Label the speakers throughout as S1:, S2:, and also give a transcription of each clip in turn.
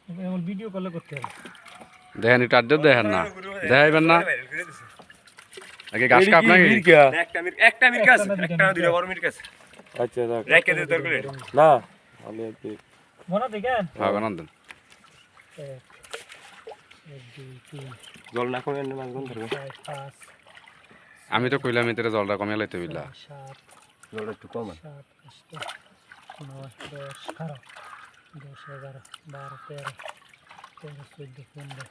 S1: এমন ভিডিও কলে করতে হবে।
S2: দেখেন একটু আড্ডা দেখেন না, দেখাইবেন না আগে গাছ কাপ নাকি
S3: একটা মিরকা আছে, একটা দুইটা বড় মিরকা আছে।
S4: আচ্ছা যাক
S3: রেখে দে তোর করে
S4: না আমি একটু
S1: মনে দেখেন
S2: আনন্দ
S1: এক দুই তিন
S3: জল না কমে মাছ কোন ধরবে
S1: চার পাঁচ
S2: আমি তো কইলাম এতে জলটা কমিয়ে লাইতে বিল্লা
S1: সাত
S3: জলটা একটু কম আছে।
S1: সাত আট নয় 10 11 10 11 12 13 14 15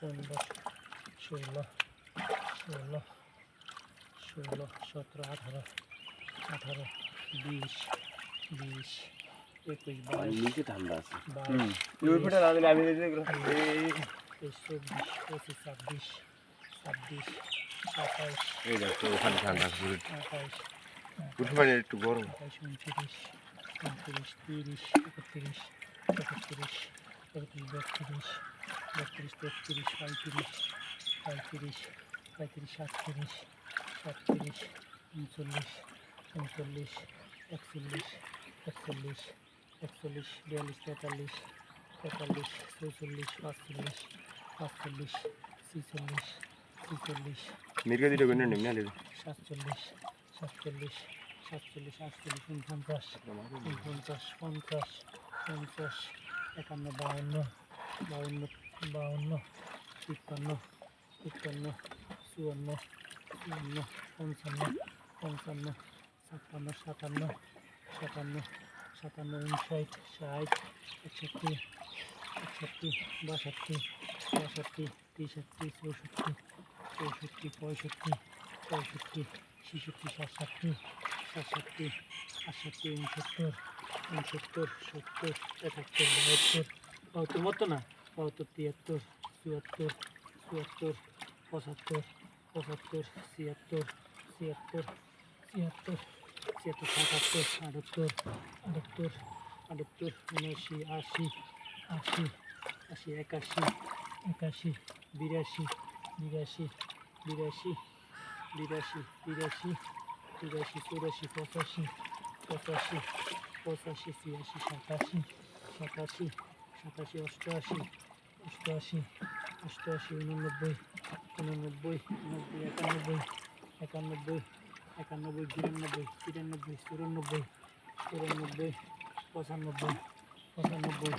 S1: 15 16 17 17 18 18 20 21 22
S3: নিচে ঠান্ডা আছে।
S1: 22
S3: ওই ফটো না দিলে আমি এই
S1: 24 25 26 27 28
S3: এই দেখো ওখানে ঠান্ডা আছে।
S1: 28
S3: উঠে মানে একটু গরম।
S1: 29 30 31 32 33 34 32 33 34 35 36 37 38 39 40 41 42 43 44 45 46 46 45 46 46
S3: মিরকা দিটা কোন নেই না রে
S1: 47 47 47 48 49 50 50 50 51 52 52 53 54 54 55 55 56 57 57 57 59 60 61 62 62 63 63 64 64 65 65 66 67 67 68 69 70 71 72 মতো না 73 74 74 75 75 76 77 77 77 78 78 79 80 81 82 82 83 82 83 82 83 84 85 85 85 86 87 87 88 88 88 89 91 91 91 92 93 94 95 96 97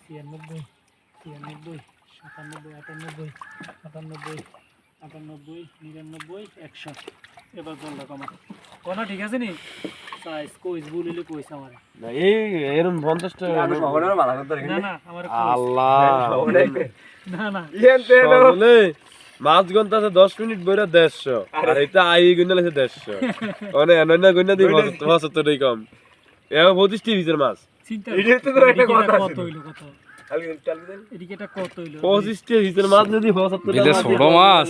S1: 95 96 97 98 99 100 এবার জলটা কমা কোনা ঠিক আছে নি সাইজ কইস বলিলে কইস আমারে
S4: না এই এরকম 50 টাকা
S3: আমি শহরের মালা করতে
S1: না না আমার
S4: আল্লাহ
S1: না না
S4: বলে মাছ গন্তা আছে 10 মিনিট বইরা 150 আর এটা আই গুনলে আছে 150 মানে অনন্য গুননা দি 75 কম এ 25 টি ভিতর মাছ
S1: চিন্তা
S3: এটা তো একটা কথা
S1: কত হইলো কত এদিকে এটা কত হইলো
S4: 25 টি ভিতর মাছ যদি 75
S2: বিলে ছোট মাছ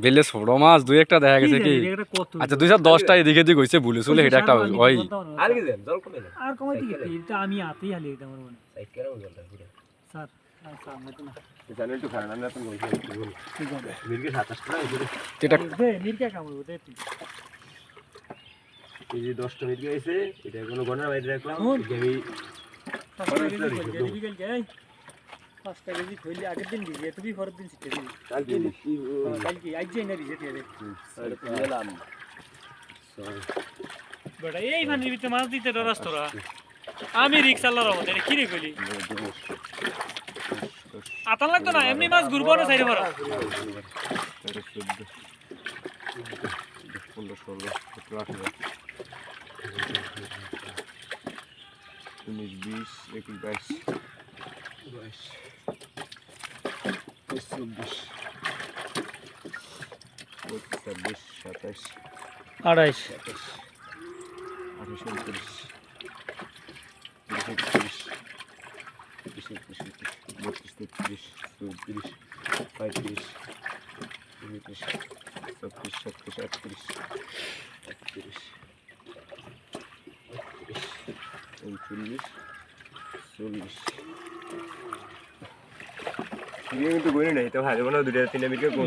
S2: বিলে ছোট মাছ দুই একটা দেখা গেছে কি
S1: এটা কত
S2: আচ্ছা 210টা এদিকে দিকে হইছে ভুলে চলে এটা একটা ওই
S3: আর কি দেন জল কমে না
S1: আর কমাই দিকে এটা আমি হাতেই হালি এটা আমার মনে
S3: সাইড করে জলটা পুরো
S1: স্যার আচ্ছা আমরা তো না
S3: জানেন একটু খারাপ না তো বলছি
S1: ঠিক আছে
S3: মিরকে 27 টাকা হইছে
S2: এটা
S1: দে নিরকা কামড় দে তুই
S3: এই যে 10টা মিরকে হইছে এটা কোনো গণনা বাইরে রাখলাম
S1: হুন।
S3: আমি
S1: 5 কেজি কইল 5 কেজি কইলি আগের দিন দিবি তুমি পরের দিন শিখে দিবি
S3: কালকে কি
S1: কালকে আজ যাই না দিছে দিয়ে দে
S3: গেলাম
S1: বেটা এই পানির ভিতরে মাছ দিতে ডরাস তোরা আমি রিক্স আল্লাহর রহমতে এটা কি রে কইলি আতাল লাগতো না এমনি মাছ ঘুরবো না সাইডে ভরা 28
S3: কিন্তু গই নাই তো ভাই মনে 2-3 মিনিট